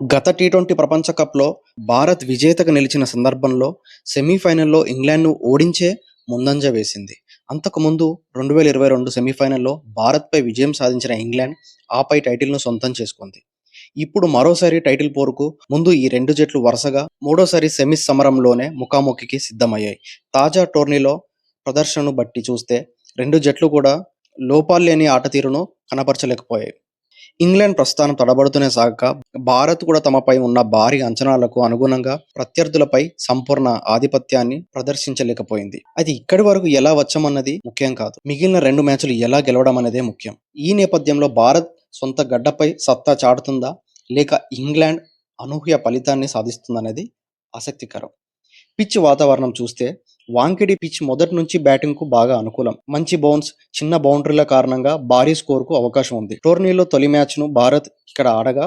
గత టీ20 ప్రపంచ కప్‌లో భారత్ విజేతగా నిలిచిన సందర్భంలో సెమీఫైనల్‌లో ఇంగ్లాండ్‌ను ఓడించే ముందంజ వేసింది. అంతకుముందు 2022 సెమీఫైనల్‌లో భారత్‌పై విజయం సాధించిన ఇంగ్లాండ్ ఆపై టైటిల్‌ను సొంతం చేసుకుంది. ఇప్పుడు మరోసారి టైటిల్ పోరుకు ముందు ఈ రెండు జట్లు వరుసగా మూడోసారి సెమీస్ సమరంలోనే ముఖాముఖికి సిద్ధమయ్యాయి. తాజా టోర్నీలో ప్రదర్శనను బట్టి చూస్తే రెండు జట్లు కూడా లోపాల్లేని ఆటతీరును కనబరచలేకపోయాయి. ఇంగ్లాండ్ ప్రస్థానం తడబడుతూనే సాగక భారత్ కూడా తమపై ఉన్న భారీ అంచనాలకు అనుగుణంగా ప్రత్యర్థులపై సంపూర్ణ ఆధిపత్యాన్ని ప్రదర్శించలేకపోయింది. అది ఇక్కడి వరకు ఎలా వచ్చామన్నది ముఖ్యం కాదు, మిగిలిన రెండు మ్యాచ్లు ఎలా గెలవడం అనేదే ముఖ్యం. ఈ నేపథ్యంలో భారత్ సొంత గడ్డపై సత్తా చాటుతుందా, లేక ఇంగ్లాండ్ అనూహ్య ఫలితాన్ని సాధిస్తుందనేది ఆసక్తికరం. పిచ్ వాతావరణం చూస్తే వాంకెడి పిచ్ మొదటి నుంచి బ్యాటింగ్కు బాగా అనుకూలం. మంచి బౌన్స్, చిన్న బౌండరీల కారణంగా భారీ స్కోరుకు అవకాశం ఉంది. టోర్నీలో తొలి మ్యాచ్ను భారత్ ఇక్కడ ఆడగా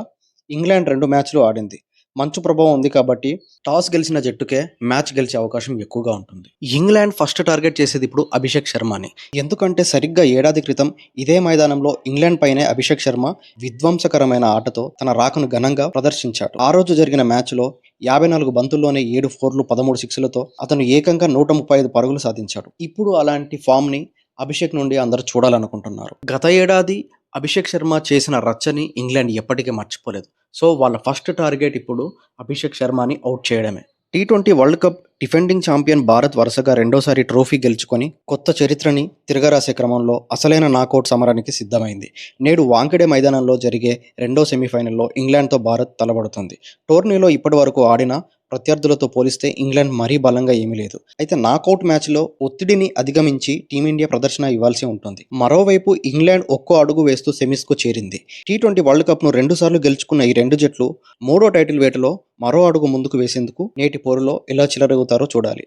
ఇంగ్లాండ్ 2 మ్యాచ్లు ఆడింది. మంచు ప్రభావం ఉంది కాబట్టి టాస్ గెలిచిన జట్టుకే మ్యాచ్ గెలిచే అవకాశం ఎక్కువగా ఉంటుంది. ఇంగ్లాండ్ ఫస్ట్ టార్గెట్ చేసేది ఇప్పుడు అభిషేక్ శర్మని. ఎందుకంటే సరిగ్గా ఏడాది క్రితం ఇదే మైదానంలో ఇంగ్లాండ్ పైనే అభిషేక్ శర్మ విధ్వంసకరమైన ఆటతో తన రాకను ఘనంగా ప్రదర్శించాడు. ఆ రోజు జరిగిన మ్యాచ్లో 54 బంతుల్లోనే 7 ఫోర్లు 13 సిక్స్లతో అతను ఏకంగా 135 పరుగులు సాధించాడు. ఇప్పుడు అలాంటి ఫామ్ని అభిషేక్ నుండి అందరూ చూడాలనుకుంటున్నారు. గత ఏడాది అభిషేక్ శర్మ చేసిన రచ్చని ఇంగ్లాండ్ ఎప్పటికీ మర్చిపోలేదు. సో వాళ్ళ ఫస్ట్ టార్గెట్ ఇప్పుడు అభిషేక్ శర్మని అవుట్ చేయడమే. T20 world cup defending champion Bharat వరుసగా రెండోసారి ట్రోఫీ గెలుచుకొని కొత్త చరిత్రని తిరగరాసే క్రమంలో అసలైన నాకౌట్ సమరానికి సిద్ధమైంది. నేడు వాంఖెడే మైదానంలో జరిగే రెండో సెమీఫైనల్లో ఇంగ్లాండ్తో భారత్ తలపడుతుంది. టోర్నీలో ఇప్పటి వరకు ఆడిన ప్రత్యర్థులతో పోలిస్తే ఇంగ్లాండ్ మరీ బలంగా ఏమీ లేదు. అయితే నాకౌట్ మ్యాచ్లో ఒత్తిడిని అధిగమించి టీమిండియా ప్రదర్శన ఇవ్వాల్సి ఉంటుంది. మరోవైపు ఇంగ్లాండ్ ఒక్కో అడుగు వేస్తూ సెమీస్కు చేరింది. టీ20 వరల్డ్ కప్ను 2 సార్లు గెలుచుకున్న ఈ రెండు జట్లు మూడో టైటిల్ వేటలో మరో అడుగు ముందుకు వేసేందుకు నేటి పోరులో ఎలా చెలరేగుతారో చూడాలి.